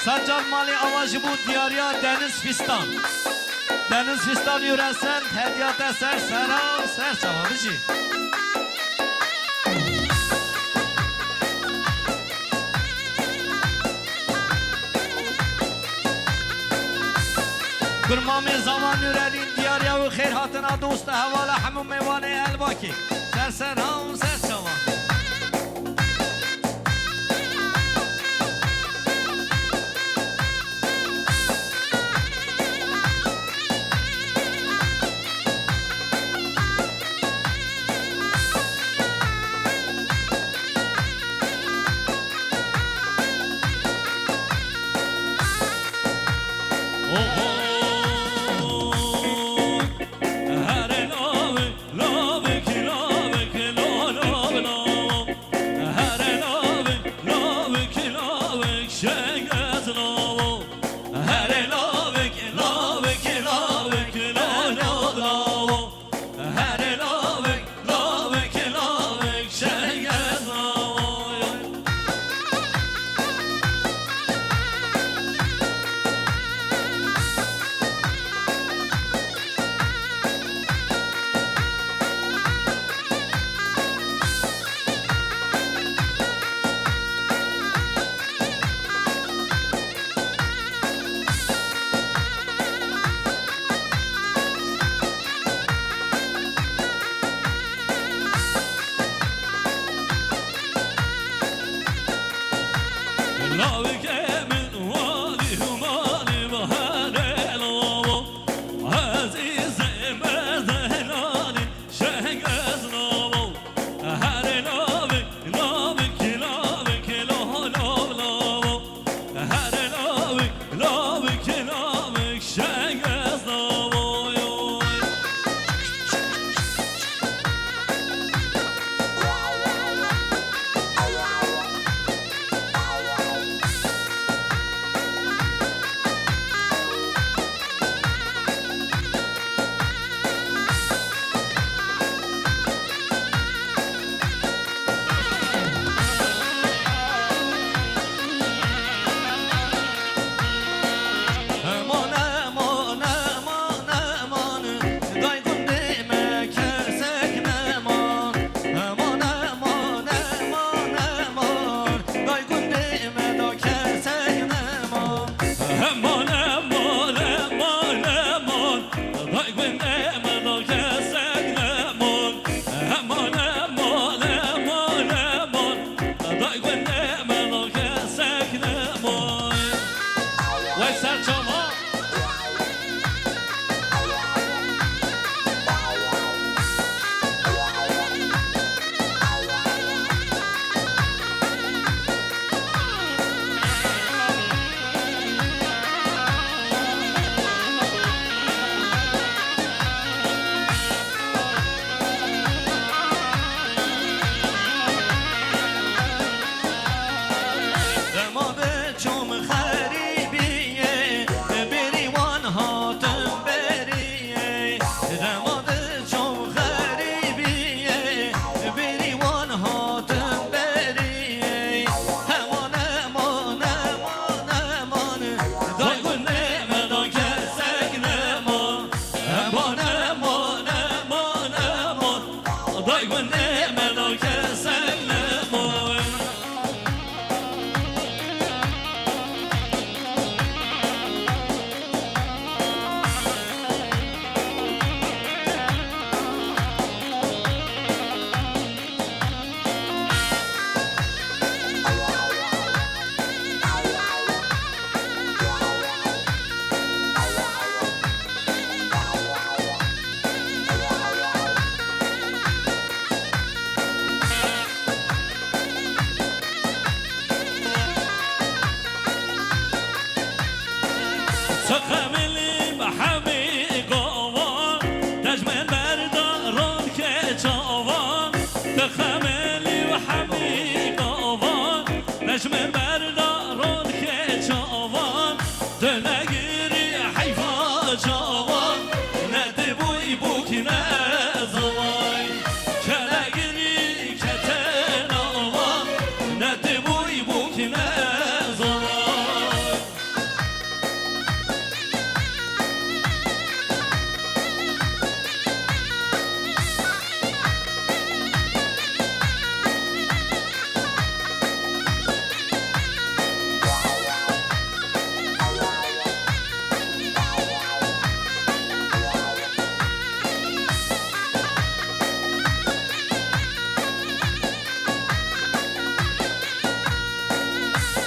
Sancar mali avacı bu diyarya Deniz Fistan. Deniz Fistan yöresen hediyat eser seram ser çavabıcı. Kurmami zaman yüreğin diyarya ve khir hatına dostu hevala hamum meyvane elbaki. Ser seram ser çavabıcı. تجم بردارون که چاوان دنگیری حیفا چاوان نده بوی بوکی نزوای کنگیری کتن آوان نده بوی بوکی نزوای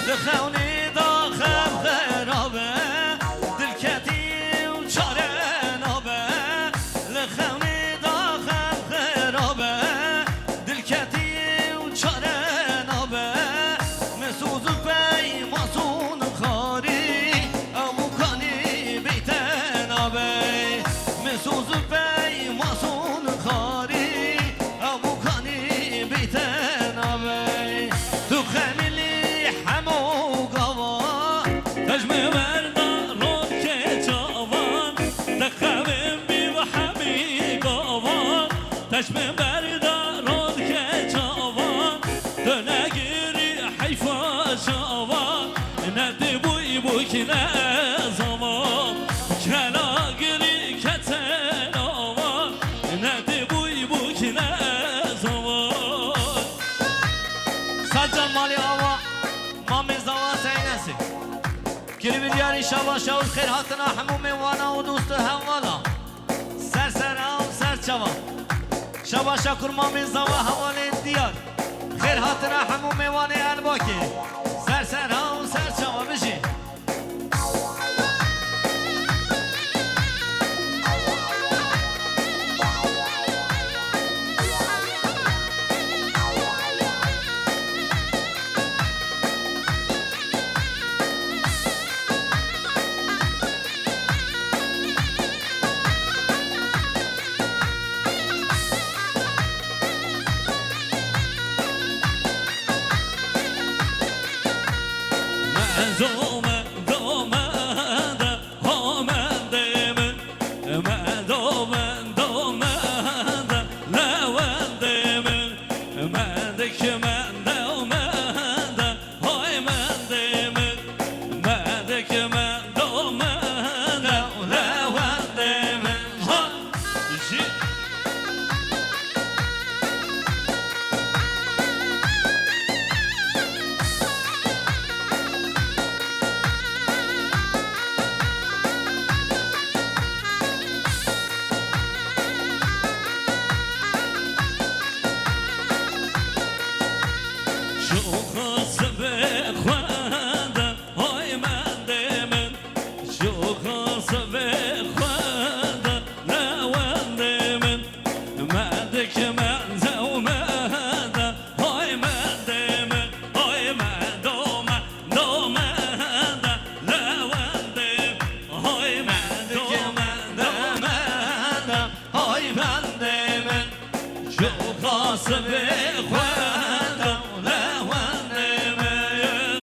لخونی داخل خرابه دلکتی و چاره نابه لخونی داخل خرابه دلکتی و چاره نابه مسوز پی ماسون خاری اموکانی بیت نابه مسوز پی ماسون خاری اموکانی بیت نابه تو خمیلی همو گاوا تجم بردارون که چاوان تخویم بی و همی گاوان تجم بردارون که چاوان دنگیری حیفا چاوان ندی بوی بوی که نزوان کلاگیری کتن آوان ندی بوی بوی که نزوان سجل مالی آوا مامي زوا سينسي كل مليار شوا شوز خير هاتنا حمومي وانا ودوست هوالا سر سر او سر شوا شوا شكر مامي زوا حوالي الديار خير هاتنا حمومي وانا الباكي سر سر او سر شوا بشي دومه دومه ده همه دیمن من دومه دومه ده لون دیمن من دک من دومه ده های من دیمن من دک من دومه ده لون دیمن ها جی Çok asıbe